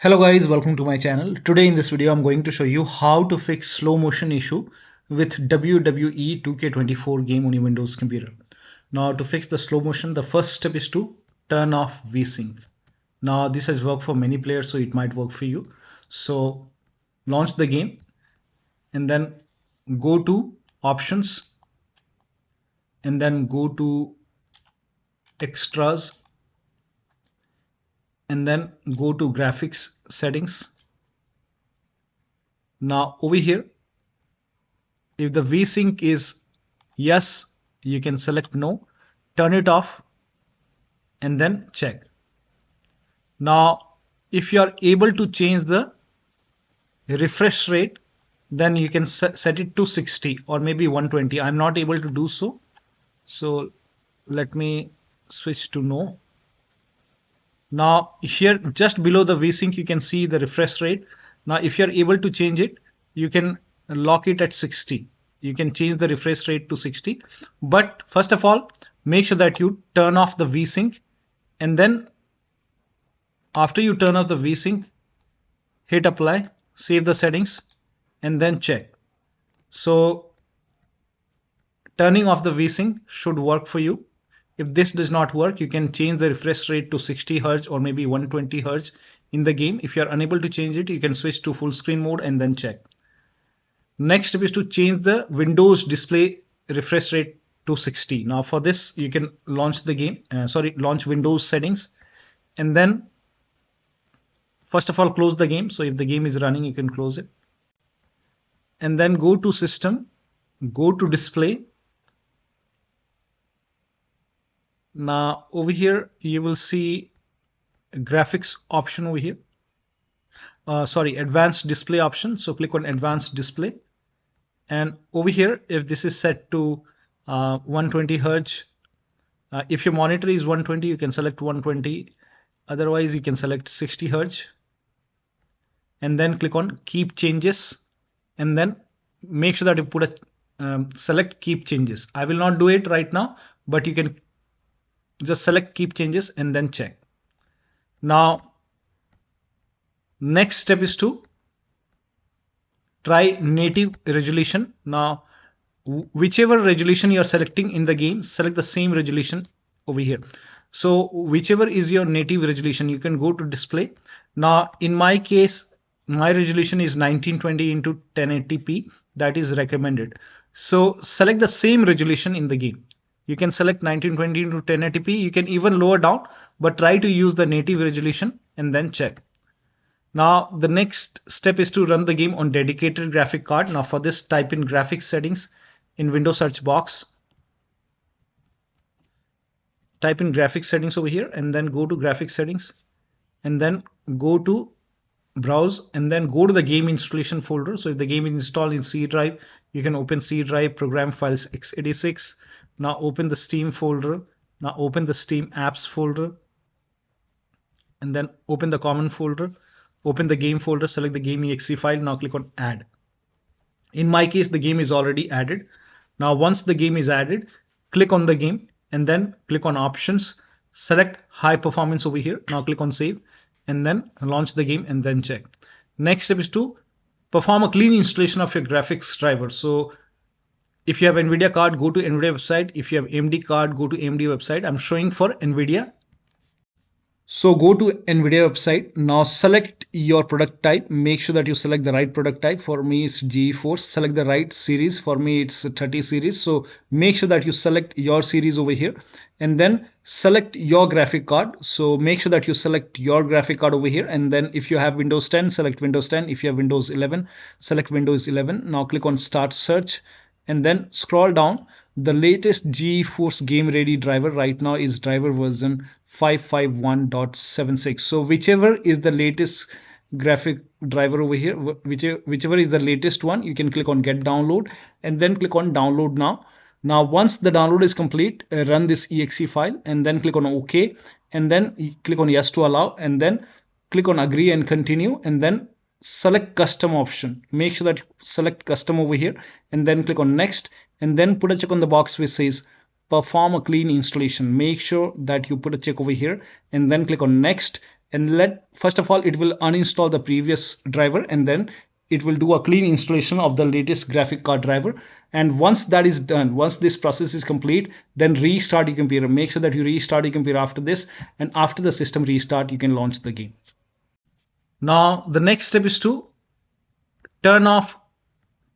Hello guys, welcome to my channel. Today in this video I'm going to show you how to fix slow motion issue with WWE 2K24 game on your Windows computer. Now to fix the slow motion, the first step is to turn off Vsync. Now this has worked for many players, so it might work for you. So launch the game and then go to options and then go to extras and then go to graphics settings. Now over here, if the Vsync is yes, you can select no, turn it off and then check. Now if you are able to change the refresh rate, then you can set it to 60 or maybe 120. I'm not able to do so, so let me switch to no. Now here just below the Vsync you can see the refresh rate. Now if you are able to change it, you can lock it at 60. You can change the refresh rate to 60. But first of all, make sure that you turn off the Vsync, and then after you turn off the Vsync, hit apply, save the settings and then check. So turning off the Vsync should work for you. If this does not work, you can change the refresh rate to 60 Hz or maybe 120 Hz in the game. If you are unable to change it, you can switch to full screen mode and then check. Next step is to change the Windows display refresh rate to 60. Now for this, you can launch the game, launch Windows settings, and then first of all close the game. So if the game is running, you can close it. And then go to system, go to display. Now over here you will see a graphics option over here. Advanced display option. So click on advanced display, and over here if this is set to 120 Hz, if your monitor is 120, you can select 120. Otherwise you can select 60 Hz, and then click on keep changes, and then make sure that you put a select keep changes. I will not do it right now, but you can just select keep changes and then check. Now next step is to try native resolution. Now whichever resolution you are selecting in the game, select the same resolution over here. So whichever is your native resolution, you can go to display. Now in my case, my resolution is 1920 into 1080p. That is recommended. So select the same resolution in the game. You can select 1920 into 1080p. You can even lower down, but try to use the native resolution and then check. Now the next step is to run the game on dedicated graphic card. Now for this, type in graphics settings in Windows search box. Type in graphics settings over here and then go to graphics settings and then go to browse and then go to the game installation folder. So if the game is installed in C drive, you can open C drive, program files x86. Now open the Steam folder. Now open the Steam apps folder and then open the common folder. Open the game folder, select the game exe file. Now click on add. In my case, the game is already added. Now once the game is added, click on the game and then click on options. Select high performance over here. Now click on save and then launch the game and then check. Next step is to perform a clean installation of your graphics driver. So if you have NVIDIA card, go to NVIDIA website. If you have AMD card, go to AMD website. I'm showing for NVIDIA. So go to NVIDIA website. Now select your product type. Make sure that you select the right product type. For me, it's GeForce. Select the right series. For me, it's 30 series. So make sure that you select your series over here and then select your graphic card. So make sure that you select your graphic card over here. And then if you have Windows 10, select Windows 10. If you have Windows 11, select Windows 11. Now click on start search and then scroll down. The latest GeForce Game Ready driver right now is driver version 551.76. So whichever is the latest graphic driver over here, whichever is the latest one, you can click on get download and then click on download now. Now once the download is complete, run this exe file and then click on OK and then click on yes to allow and then click on agree and continue and then select custom option. Make sure that you select custom over here and then click on next and then put a check on the box which says perform a clean installation. Make sure that you put a check over here and then click on next and first of all it will uninstall the previous driver, and then it will do a clean installation of the latest graphic card driver. And once that is done, once this process is complete, then restart your computer. Make sure that you restart your computer after this, and after the system restart you can launch the game. Now the next step is to turn off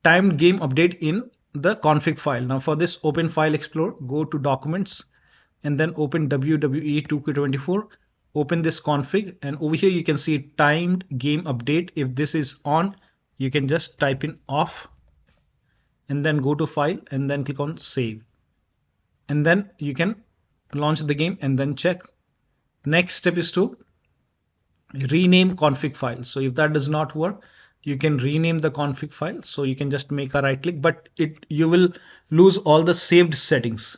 timed game update in the config file. Now for this, open File Explorer, go to Documents, and then open WWE 2K24. Open this config, and over here you can see timed game update. If this is on, you can just type in off, and then go to File, and then click on Save, and then you can launch the game and then check. Next step is to rename config file. So if that does not work, you can rename the config file. So you can just make a right click, but you will lose all the saved settings.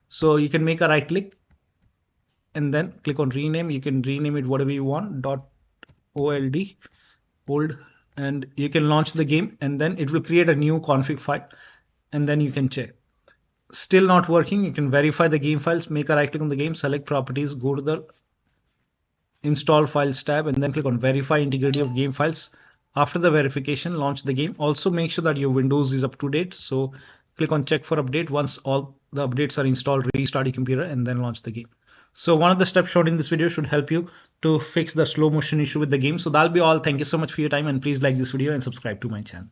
So you can make a right click and then click on rename. You can rename it whatever you want, .old, and you can launch the game, and then it will create a new config file, and then you can check. Still not working, you can verify the game files. Make a right click on the game, select properties, go to the install files tab, and then click on verify integrity of game files. After the verification, launch the game. Also make sure that your Windows is up to date, so click on check for update. Once all the updates are installed, restart your computer and then launch the game. So one of the steps shown in this video should help you to fix the slow motion issue with the game. So that'll be all. Thank you so much for your time, and please like this video and subscribe to my channel.